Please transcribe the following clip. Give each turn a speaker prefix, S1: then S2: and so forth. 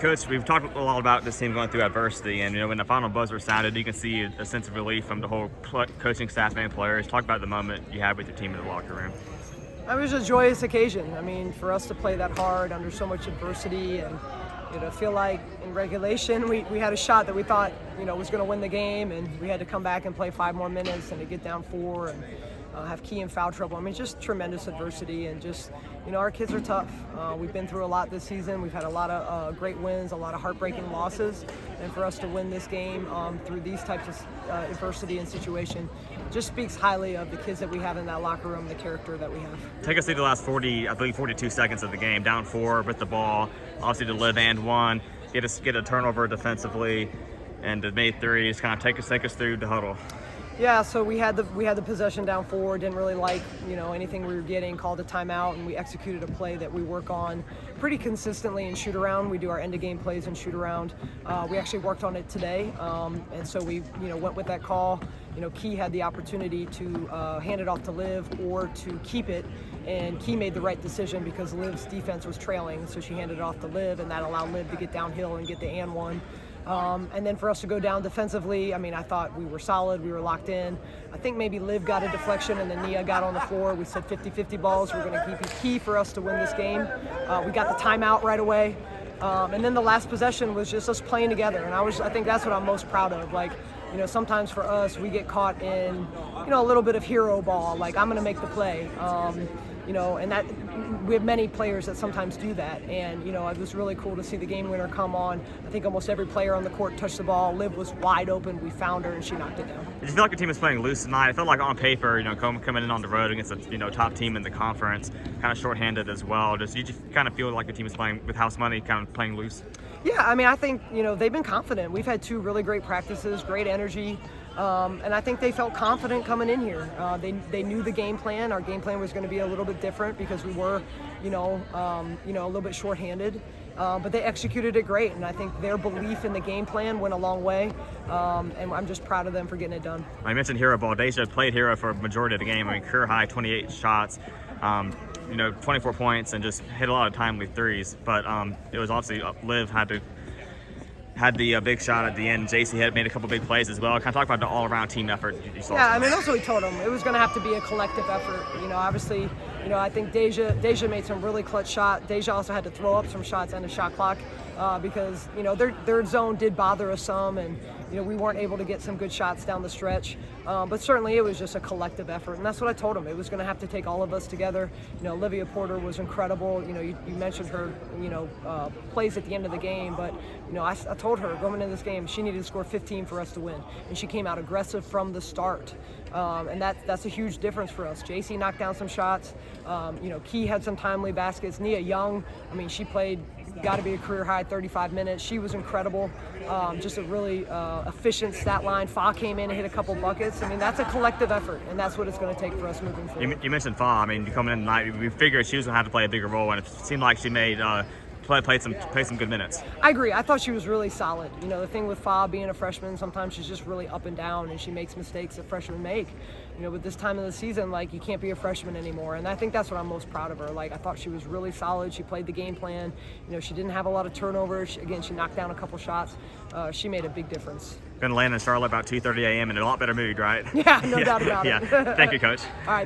S1: Coach, we've talked a lot about this team going through adversity, and when the final buzzer sounded, you can see a sense of relief from the whole coaching staff and players. Talk about the moment you had with your team in the locker room.
S2: It was a joyous occasion. I mean, for us to play that hard under so much adversity, and feel like in regulation we had a shot that we thought was going to win the game, and we had to come back and play 5 more minutes and to get down 4 and have key in foul trouble. I mean, just tremendous adversity, and just our kids are tough. We've been through a lot this season. We've had a lot of great wins, a lot of heartbreaking losses, and for us to win this game through these types of adversity and situation just speaks highly of the kids that we have in that locker room, the character that we have.
S1: Take us through the last 42 seconds of the game, down 4 with the ball, obviously to live and 1, get a turnover defensively, and to made 3. Just kind of take us through the huddle.
S2: Yeah, so we had the possession down 4, didn't really like anything we were getting, called a timeout, and we executed a play that we work on pretty consistently in shoot around. We do our end of game plays in shoot around. We actually worked on it today, and so we went with that call. Key had the opportunity to hand it off to Liv or to keep it, and Key made the right decision because Liv's defense was trailing, so she handed it off to Liv, and that allowed Liv to get downhill and get the and one. And then for us to go down defensively, I mean, I thought we were solid, we were locked in. I think maybe Liv got a deflection and then Nia got on the floor. We said 50-50 balls, we're going to keep it key for us to win this game. We got the timeout right away. And then the last possession was just us playing together, and I think that's what I'm most proud of. Like, sometimes for us, we get caught in, a little bit of hero ball, like I'm going to make the play. And that we have many players that sometimes do that, and it was really cool to see the game winner come on. I think almost every player on the court touched the ball. Liv was wide open, we found her, and she knocked it down.
S1: Did you feel like your team was playing loose tonight? I felt like on paper, coming in on the road against a top team in the conference, kind of shorthanded as well. Did you just kind of feel like your team was playing with house money, kind of playing loose?
S2: Yeah, I mean, I think they've been confident. We've had 2 really great practices, great energy. And I think they felt confident coming in here. They knew the game plan. Our game plan was going to be a little bit different because we were, a little bit shorthanded. But they executed it great, and I think their belief in the game plan went a long way. And I'm just proud of them for getting it done.
S1: I mentioned hero ball. Deja played hero for a majority of the game. I mean, career high 28 shots. 24 points, and just hit a lot of timely threes. But it was obviously Liv had the big shot at the end. JC had made a couple big plays as well. Kind of talk about the all-around team effort you saw.
S2: Yeah, I mean, that's what we told them. It was going to have to be a collective effort. Obviously, I think Deja made some really clutch shot. Deja also had to throw up some shots on the shot clock because, their zone did bother us some, and, we weren't able to get some good shots down the stretch. But certainly it was just a collective effort, and that's what I told them. It was going to have to take all of us together. Olivia Porter was incredible. You mentioned her, plays at the end of the game, but, I told her going into this game she needed to score 15 for us to win, and she came out aggressive from the start. And that's a huge difference for us. JC knocked down some shots. Key had some timely baskets. Nia Young, I mean, she played, got to be a career high 35 minutes. She was incredible. Just a really efficient stat line. Fa came in and hit a couple buckets. I mean, that's a collective effort, and that's what it's going to take for us moving forward.
S1: You mentioned Fa. I mean, coming in tonight, we figured she was going to have to play a bigger role, and it seemed like she made play some good minutes.
S2: I agree. I thought she was really solid. The thing with Fa being a freshman, sometimes she's just really up and down, and she makes mistakes that freshmen make. With this time of the season, like, you can't be a freshman anymore, and I think that's what I'm most proud of her. Like, I thought she was really solid. She played the game plan. She didn't have a lot of turnovers. She knocked down a couple shots. She made a big difference.
S1: Going to land in Charlotte about 2:30 a.m. in a lot better mood, right?
S2: Yeah, no doubt about it.
S1: Yeah. Thank you, Coach.
S2: All right.